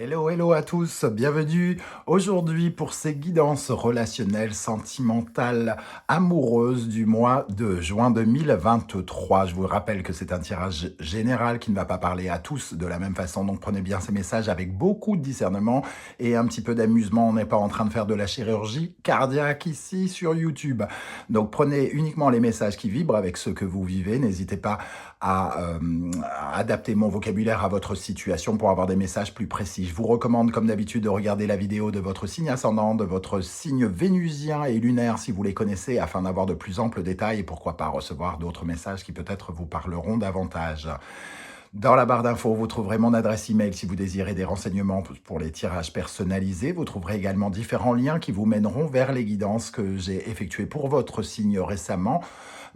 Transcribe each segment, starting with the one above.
Hello, hello à tous, bienvenue aujourd'hui pour ces guidances relationnelles, sentimentales, amoureuses du mois de juin 2023. Je vous rappelle que c'est un tirage général qui ne va pas parler à tous de la même façon, donc prenez bien ces messages avec beaucoup de discernement et un petit peu d'amusement. On n'est pas en train de faire de la chirurgie cardiaque ici sur YouTube. Donc prenez uniquement les messages qui vibrent avec ce que vous vivez. N'hésitez pas à adapter mon vocabulaire à votre situation pour avoir des messages plus précis. Je vous recommande, comme d'habitude, de regarder la vidéo de votre signe ascendant, de votre signe vénusien et lunaire, si vous les connaissez, afin d'avoir de plus amples détails et pourquoi pas recevoir d'autres messages qui peut-être vous parleront davantage. Dans la barre d'infos, vous trouverez mon adresse email si vous désirez des renseignements pour les tirages personnalisés. Vous trouverez également différents liens qui vous mèneront vers les guidances que j'ai effectuées pour votre signe récemment,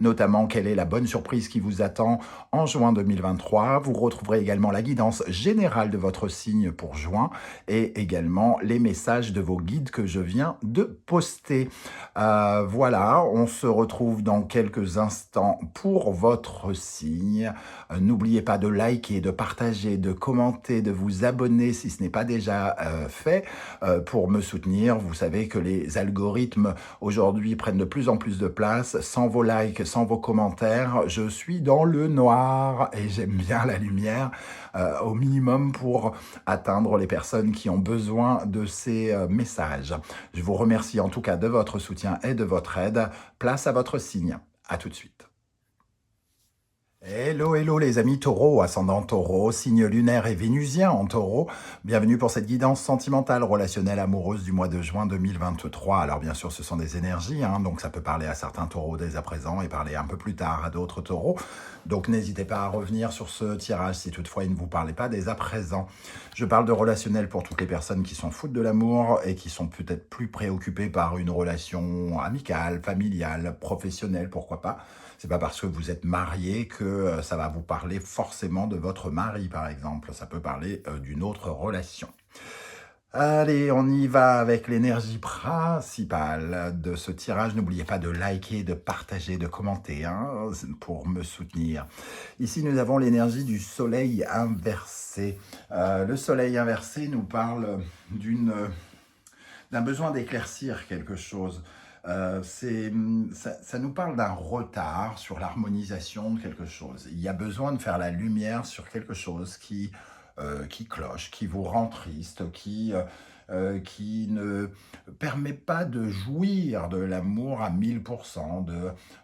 notamment quelle est la bonne surprise qui vous attend en juin 2023. Vous retrouverez également la guidance générale de votre signe pour juin et également les messages de vos guides que je viens de poster. Voilà, on se retrouve dans quelques instants pour votre signe. N'oubliez pas de liker, de partager, de commenter, de vous abonner si ce n'est pas déjà fait pour me soutenir. Vous savez que les algorithmes aujourd'hui prennent de plus en plus de place. Sans vos likes, sans vos commentaires, je suis dans le noir et j'aime bien la lumière au minimum pour atteindre les personnes qui ont besoin de ces messages. Je vous remercie en tout cas de votre soutien et de votre aide. Place à votre signe. À tout de suite. Hello, hello les amis taureaux, ascendant taureau, signe lunaire et vénusien en taureau. Bienvenue pour cette guidance sentimentale, relationnelle, amoureuse du mois de juin 2023. Alors bien sûr, ce sont des énergies, donc ça peut parler à certains taureaux dès à présent et parler un peu plus tard à d'autres taureaux. Donc n'hésitez pas à revenir sur ce tirage si toutefois il ne vous parlait pas dès à présent. Je parle de relationnel pour toutes les personnes qui s'en foutent de l'amour et qui sont peut-être plus préoccupées par une relation amicale, familiale, professionnelle, pourquoi pas. C'est pas parce que vous êtes marié que ça va vous parler forcément de votre mari, par exemple. Ça peut parler d'une autre relation. Allez, on y va avec l'énergie principale de ce tirage. N'oubliez pas de liker, de partager, de commenter pour me soutenir. Ici, nous avons l'énergie du soleil inversé. Le soleil inversé nous parle d'un besoin d'éclaircir quelque chose. Ça nous parle d'un retard sur l'harmonisation de quelque chose. Il y a besoin de faire la lumière sur quelque chose qui cloche, qui vous rend triste, qui ne permet pas de jouir de l'amour à 1000%,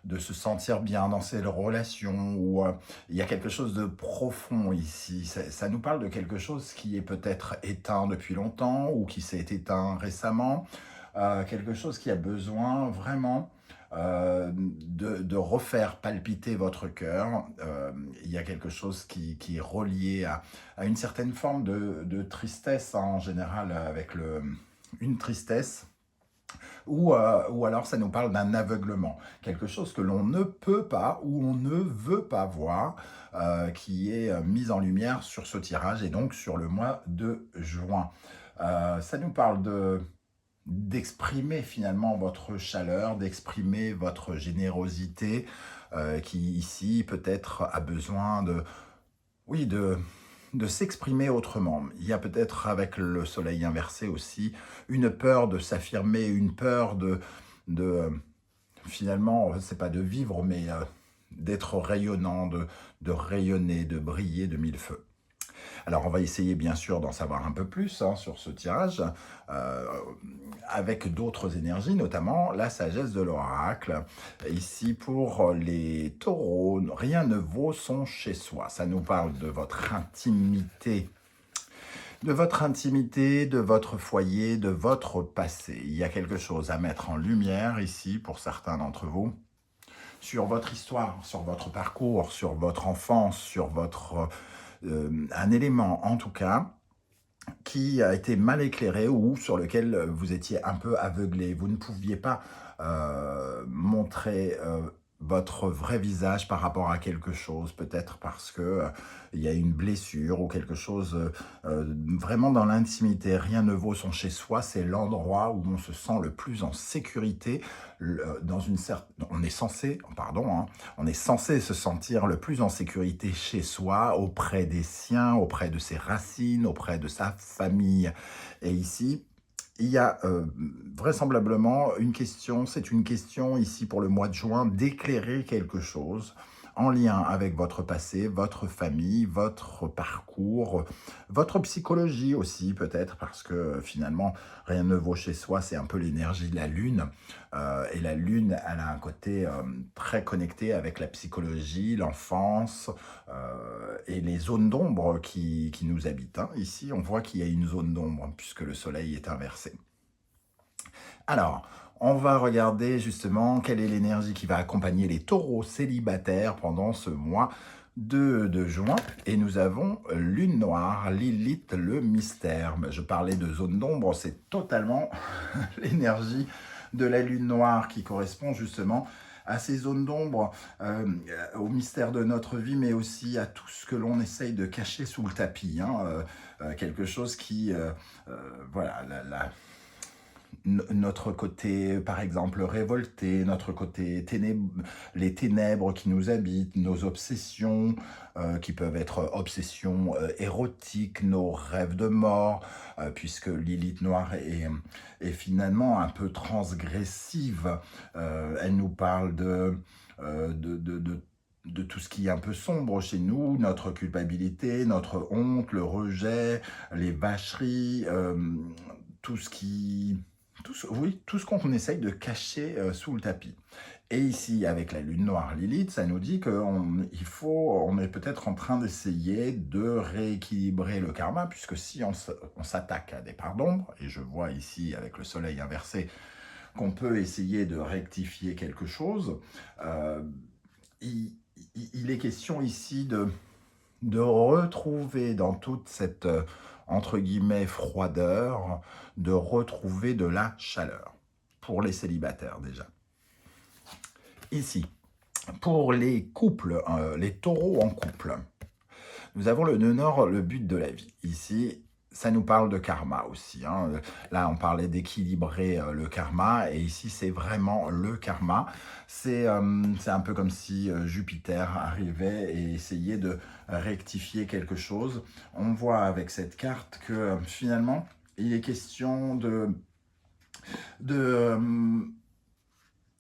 de se sentir bien dans ces relations, où il y a quelque chose de profond ici. Ça nous parle de quelque chose qui est peut-être éteint depuis longtemps ou qui s'est éteint récemment, quelque chose qui a besoin vraiment de refaire palpiter votre cœur. Il y a quelque chose qui est relié à une certaine forme de tristesse, en général avec une tristesse, ou alors ça nous parle d'un aveuglement, quelque chose que l'on ne peut pas ou on ne veut pas voir, qui est mis en lumière sur ce tirage et donc sur le mois de juin. Ça nous parle d'exprimer finalement votre chaleur, d'exprimer votre générosité, qui ici peut-être a besoin de s'exprimer autrement. Il y a peut-être avec le soleil inversé aussi une peur de s'affirmer, une peur finalement, c'est pas de vivre, mais d'être rayonnant, de rayonner, de briller de mille feux. Alors, on va essayer bien sûr d'en savoir un peu plus sur ce tirage, avec d'autres énergies, notamment la sagesse de l'oracle. Ici, pour les taureaux, rien ne vaut son chez-soi. Ça nous parle de votre intimité, de votre foyer, de votre passé. Il y a quelque chose à mettre en lumière ici, pour certains d'entre vous, sur votre histoire, sur votre parcours, sur votre enfance, sur un élément en tout cas qui a été mal éclairé ou sur lequel vous étiez un peu aveuglé. Vous ne pouviez pas montrer votre vrai visage par rapport à quelque chose, peut-être parce que il y a une blessure ou quelque chose vraiment dans l'intimité. Rien ne vaut son chez soi, c'est l'endroit où on se sent le plus en sécurité. Dans une certaine, on est censé, pardon, hein, on est censé se sentir le plus en sécurité chez soi, auprès des siens, auprès de ses racines, auprès de sa famille. Et ici, il y a vraisemblablement une question, c'est une question ici pour le mois de juin, d'éclairer quelque chose en lien avec votre passé, votre famille, votre parcours, votre psychologie aussi peut-être, parce que finalement, rien ne vaut chez soi, c'est un peu l'énergie de la Lune. Et la Lune, elle a un côté très connecté avec la psychologie, l'enfance et les zones d'ombre qui nous habitent, hein. Ici, on voit qu'il y a une zone d'ombre, puisque le Soleil est inversé. Alors, on va regarder justement quelle est l'énergie qui va accompagner les taureaux célibataires pendant ce mois de juin. Et nous avons Lune Noire, Lilith, le mystère. Je parlais de zone d'ombre, c'est totalement l'énergie de la Lune Noire qui correspond justement à ces zones d'ombre, au mystère de notre vie, mais aussi à tout ce que l'on essaye de cacher sous le tapis, hein, quelque chose qui, voilà, notre côté, par exemple, révolté, notre côté les ténèbres qui nous habitent, nos obsessions, qui peuvent être obsessions érotiques, nos rêves de mort, puisque Lilith Noire est finalement un peu transgressive. Elle nous parle de tout ce qui est un peu sombre chez nous, notre culpabilité, notre honte, le rejet, les vacheries, tout ce qui... oui, tout ce qu'on essaye de cacher sous le tapis. Et ici, avec la Lune Noire Lilith, ça nous dit qu'on est peut-être en train d'essayer de rééquilibrer le karma, puisque si on s'attaque à des parts d'ombre, et je vois ici avec le Soleil inversé qu'on peut essayer de rectifier quelque chose, il est question ici de retrouver dans toute cette, entre guillemets, froideur, de retrouver de la chaleur, pour les célibataires déjà. Ici, pour les couples, les taureaux en couple, nous avons le nœud nord, le but de la vie. Ici, ça nous parle de karma aussi, hein. Là, on parlait d'équilibrer le karma, et ici, c'est vraiment le karma. C'est un peu comme si Jupiter arrivait et essayait de rectifier quelque chose. On voit avec cette carte que finalement, il est question de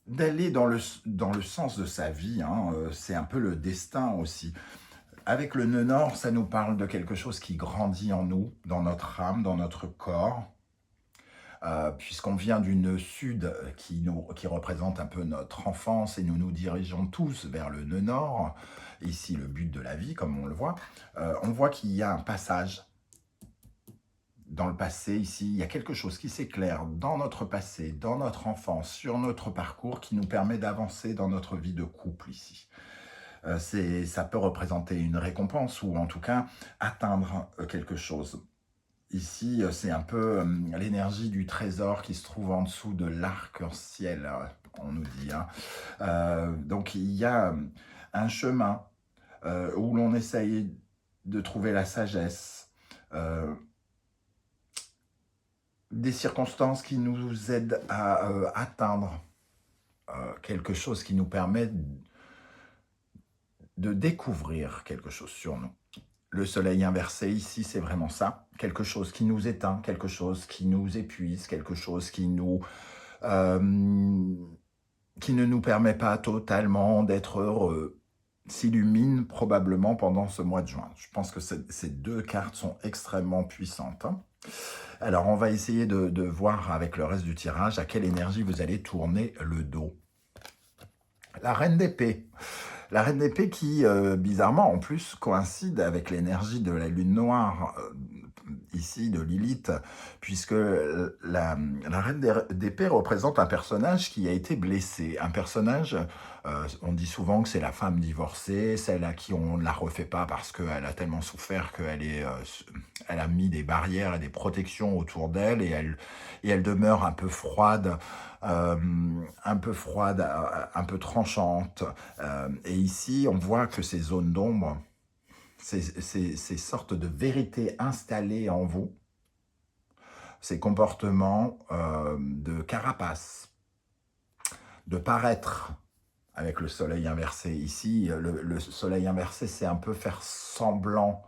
d'aller dans le sens de sa vie, hein. C'est un peu le destin aussi. Avec le nœud nord, ça nous parle de quelque chose qui grandit en nous, dans notre âme, dans notre corps, puisqu'on vient du nœud sud qui représente un peu notre enfance, et nous nous dirigeons tous vers le nœud nord, ici le but de la vie, comme on le voit. On voit qu'il y a un passage dans le passé, ici, il y a quelque chose qui s'éclaire dans notre passé, dans notre enfance, sur notre parcours, qui nous permet d'avancer dans notre vie de couple ici. Ça peut représenter une récompense, ou en tout cas atteindre quelque chose. Ici, c'est un peu l'énergie du trésor qui se trouve en dessous de l'arc-en-ciel, on nous dit, hein. Donc il y a un chemin où l'on essaye de trouver la sagesse, des circonstances qui nous aident à atteindre quelque chose qui nous permet de découvrir quelque chose sur nous. Le soleil inversé ici, c'est vraiment ça. Quelque chose qui nous éteint, quelque chose qui nous épuise, quelque chose qui ne nous permet pas totalement d'être heureux, s'illumine probablement pendant ce mois de juin. Je pense que ces deux cartes sont extrêmement puissantes, hein. Alors, on va essayer de voir avec le reste du tirage à quelle énergie vous allez tourner le dos. La reine d'épée. La reine d'épée qui, bizarrement, en plus, coïncide avec l'énergie de la lune noire, ici de Lilith, puisque la reine d'épée représente un personnage qui a été blessé, un personnage, on dit souvent que c'est la femme divorcée, celle à qui on ne la refait pas parce qu'elle a tellement souffert elle a mis des barrières et des protections autour d'elle, et elle demeure un peu tranchante. Et ici, on voit que ces zones d'ombre, ces sortes de vérités installées en vous, ces comportements de carapace, de paraître, avec le soleil inversé. Ici, le soleil inversé, c'est un peu faire semblant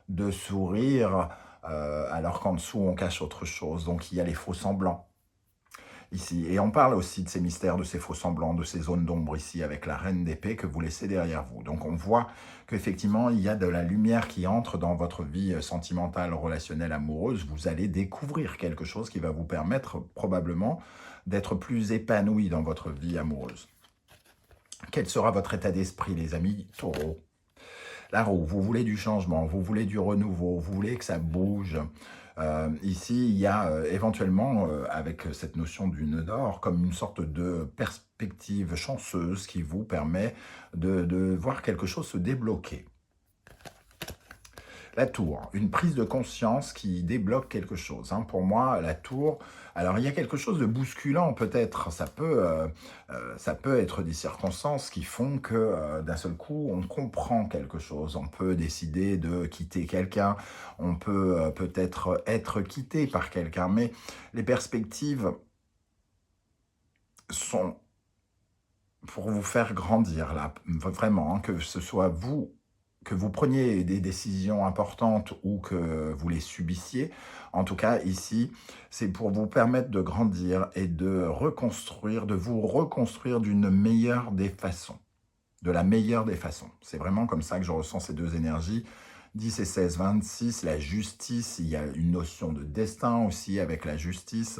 de sourire, alors qu'en dessous, on cache autre chose. Donc, il y a les faux semblants ici. Et on parle aussi de ces mystères, de ces faux semblants, de ces zones d'ombre ici, avec la reine d'épée que vous laissez derrière vous. Donc on voit qu'effectivement, il y a de la lumière qui entre dans votre vie sentimentale, relationnelle, amoureuse. Vous allez découvrir quelque chose qui va vous permettre probablement d'être plus épanoui dans votre vie amoureuse. Quel sera votre état d'esprit, les amis taureaux? La roue, vous voulez du changement, vous voulez du renouveau, vous voulez que ça bouge. Ici, il y a éventuellement, avec cette notion du nœud d'or, comme une sorte de perspective chanceuse qui vous permet de voir quelque chose se débloquer. La tour, une prise de conscience qui débloque quelque chose. Pour moi, la tour, alors il y a quelque chose de bousculant peut-être. Ça peut être des circonstances qui font que d'un seul coup, on comprend quelque chose. On peut décider de quitter quelqu'un, on peut peut-être être quitté par quelqu'un, mais les perspectives sont pour vous faire grandir, là, vraiment, que ce soit vous, que vous preniez des décisions importantes ou que vous les subissiez. En tout cas, ici, c'est pour vous permettre de grandir et de vous reconstruire d'une meilleure des façons. De la meilleure des façons. C'est vraiment comme ça que je ressens ces deux énergies. 10 et 16, 26, la justice, il y a une notion de destin aussi avec la justice.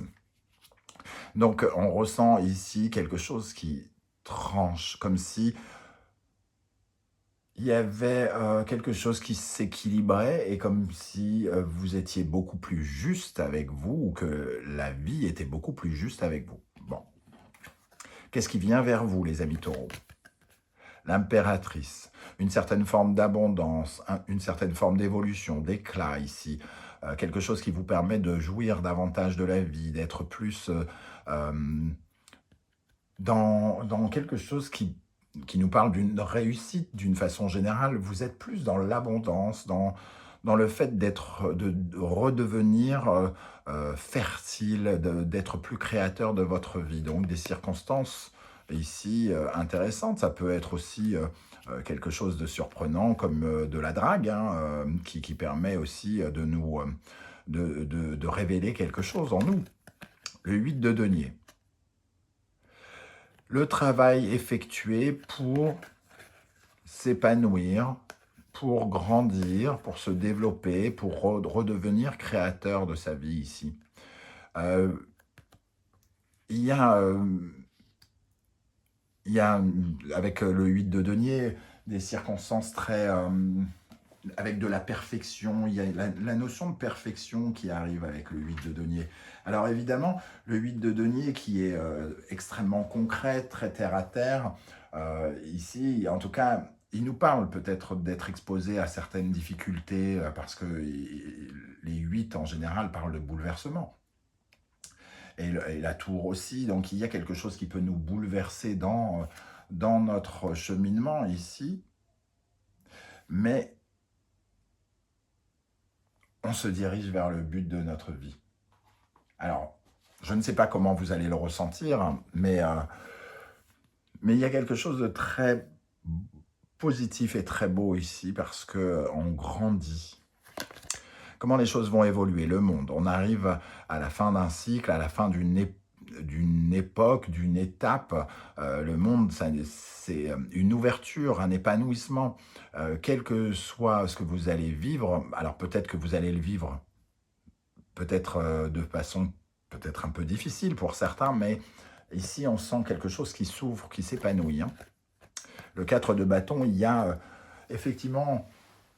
Donc, on ressent ici quelque chose qui tranche, comme si il y avait quelque chose qui s'équilibrait et comme si vous étiez beaucoup plus juste avec vous ou que la vie était beaucoup plus juste avec vous. Bon. Qu'est-ce qui vient vers vous, les amis taureaux? L'impératrice, une certaine forme d'abondance, une certaine forme d'évolution, d'éclat ici, quelque chose qui vous permet de jouir davantage de la vie, d'être plus dans quelque chose qui nous parle d'une réussite d'une façon générale. Vous êtes plus dans l'abondance, dans le fait de redevenir fertile, d'être plus créateur de votre vie. Donc des circonstances ici intéressantes. Ça peut être aussi quelque chose de surprenant comme de la drague, qui permet aussi de révéler quelque chose en nous. Le 8 de denier. Le travail effectué pour s'épanouir, pour grandir, pour se développer, pour redevenir créateur de sa vie ici. Il y a, avec le 8 de denier, des circonstances très... avec de la perfection, il y a la notion de perfection qui arrive avec le 8 de denier. Alors évidemment, le 8 de denier qui est extrêmement concret, très terre à terre, ici, en tout cas, il nous parle peut-être d'être exposé à certaines difficultés, parce que les 8 en général parlent de bouleversement. Et la tour aussi, donc il y a quelque chose qui peut nous bouleverser dans notre cheminement ici, mais on se dirige vers le but de notre vie. Alors, je ne sais pas comment vous allez le ressentir, mais il y a quelque chose de très positif et très beau ici, parce qu'on grandit. Comment les choses vont évoluer, le monde. On arrive à la fin d'un cycle, à la fin d'une époque, d'une étape. Le monde, c'est une ouverture, un épanouissement. Quel que soit ce que vous allez vivre, alors peut-être que vous allez le vivre peut-être de façon peut-être un peu difficile pour certains, mais ici on sent quelque chose qui s'ouvre, qui s'épanouit. Le 4 de bâton, il y a effectivement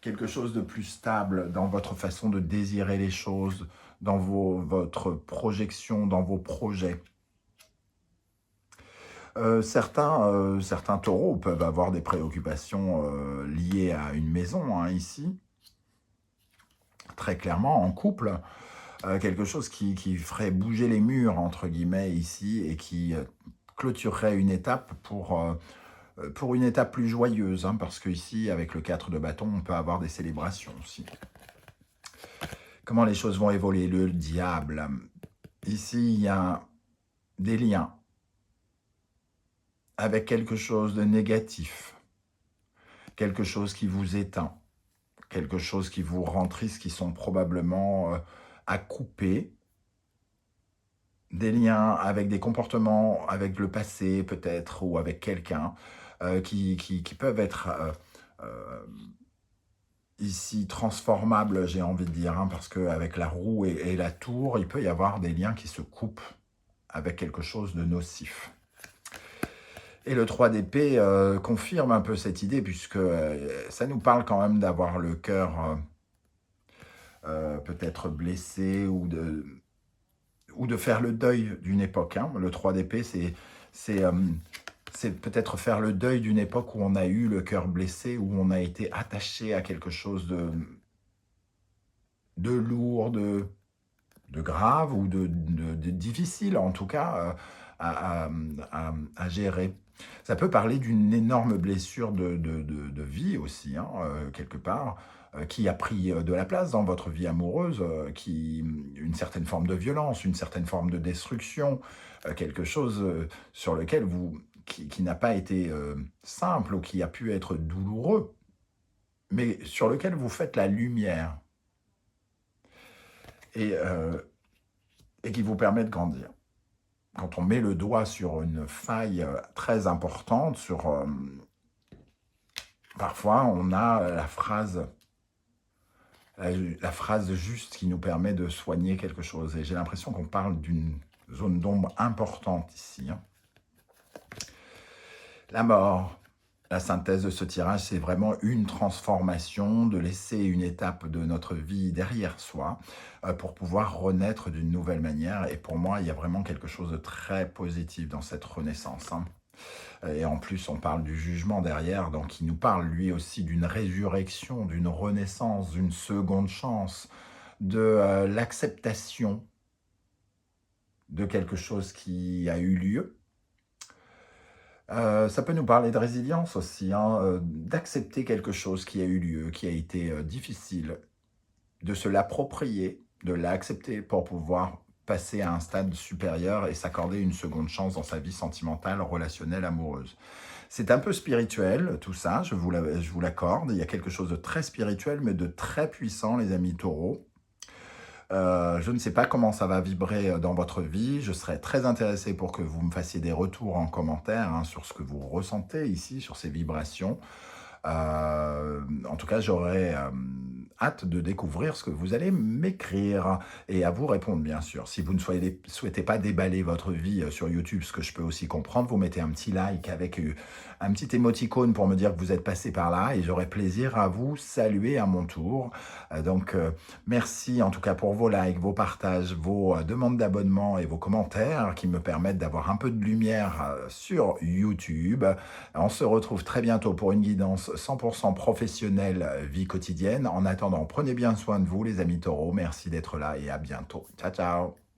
quelque chose de plus stable dans votre façon de désirer les choses, dans votre projection, dans vos projets. Certains taureaux peuvent avoir des préoccupations liées à une maison, hein, ici, très clairement, en couple. Quelque chose qui ferait bouger les murs, entre guillemets, ici, et qui clôturerait une étape pour une étape plus joyeuse, hein, parce qu'ici, avec le 4 de bâton, on peut avoir des célébrations aussi. Comment les choses vont évoluer? Le diable. Ici, il y a des liens avec quelque chose de négatif, quelque chose qui vous éteint, quelque chose qui vous rend triste, qui sont probablement à couper, des liens avec des comportements, avec le passé peut-être, ou avec quelqu'un, qui peuvent être ici transformables, j'ai envie de dire, hein, parce qu'avec la roue et la tour, il peut y avoir des liens qui se coupent avec quelque chose de nocif. Et le 3 d'épée confirme un peu cette idée, puisque ça nous parle quand même d'avoir le cœur peut-être blessé, ou de faire le deuil d'une époque, hein. Le 3 d'épée, c'est peut-être faire le deuil d'une époque où on a eu le cœur blessé, où on a été attaché à quelque chose de lourd, de grave, ou de difficile, en tout cas, à gérer. Ça peut parler d'une énorme blessure de vie aussi, hein, quelque part, qui a pris de la place dans votre vie amoureuse, une certaine forme de violence, une certaine forme de destruction, quelque chose sur lequel qui n'a pas été simple, ou qui a pu être douloureux, mais sur lequel vous faites la lumière, et qui vous permet de grandir. Quand on met le doigt sur une faille très importante, parfois on a la phrase juste qui nous permet de soigner quelque chose. Et j'ai l'impression qu'on parle d'une zone d'ombre importante ici, hein. La mort. La synthèse de ce tirage, c'est vraiment une transformation, de laisser une étape de notre vie derrière soi pour pouvoir renaître d'une nouvelle manière. Et pour moi, il y a vraiment quelque chose de très positif dans cette renaissance, hein. Et en plus, on parle du jugement derrière, donc il nous parle lui aussi d'une résurrection, d'une renaissance, d'une seconde chance, de l'acceptation de quelque chose qui a eu lieu. Ça peut nous parler de résilience aussi, hein, d'accepter quelque chose qui a eu lieu, qui a été difficile, de se l'approprier, de l'accepter pour pouvoir passer à un stade supérieur et s'accorder une seconde chance dans sa vie sentimentale, relationnelle, amoureuse. C'est un peu spirituel, tout ça, je vous l'accorde. Il y a quelque chose de très spirituel, mais de très puissant, les amis taureaux. Je ne sais pas comment ça va vibrer dans votre vie. Je serais très intéressé pour que vous me fassiez des retours en commentaire, hein, sur ce que vous ressentez ici, sur ces vibrations. En tout cas, j'aurais hâte de découvrir ce que vous allez m'écrire et à vous répondre, bien sûr. Si vous ne souhaitez pas déballer votre vie sur YouTube, ce que je peux aussi comprendre, vous mettez un petit like avec un petit émoticône pour me dire que vous êtes passé par là, et j'aurai plaisir à vous saluer à mon tour. Donc, merci en tout cas pour vos likes, vos partages, vos demandes d'abonnement et vos commentaires qui me permettent d'avoir un peu de lumière sur YouTube. On se retrouve très bientôt pour une guidance 100% professionnelle, vie quotidienne. En attendant, prenez bien soin de vous, les amis taureaux. Merci d'être là et à bientôt. Ciao, ciao.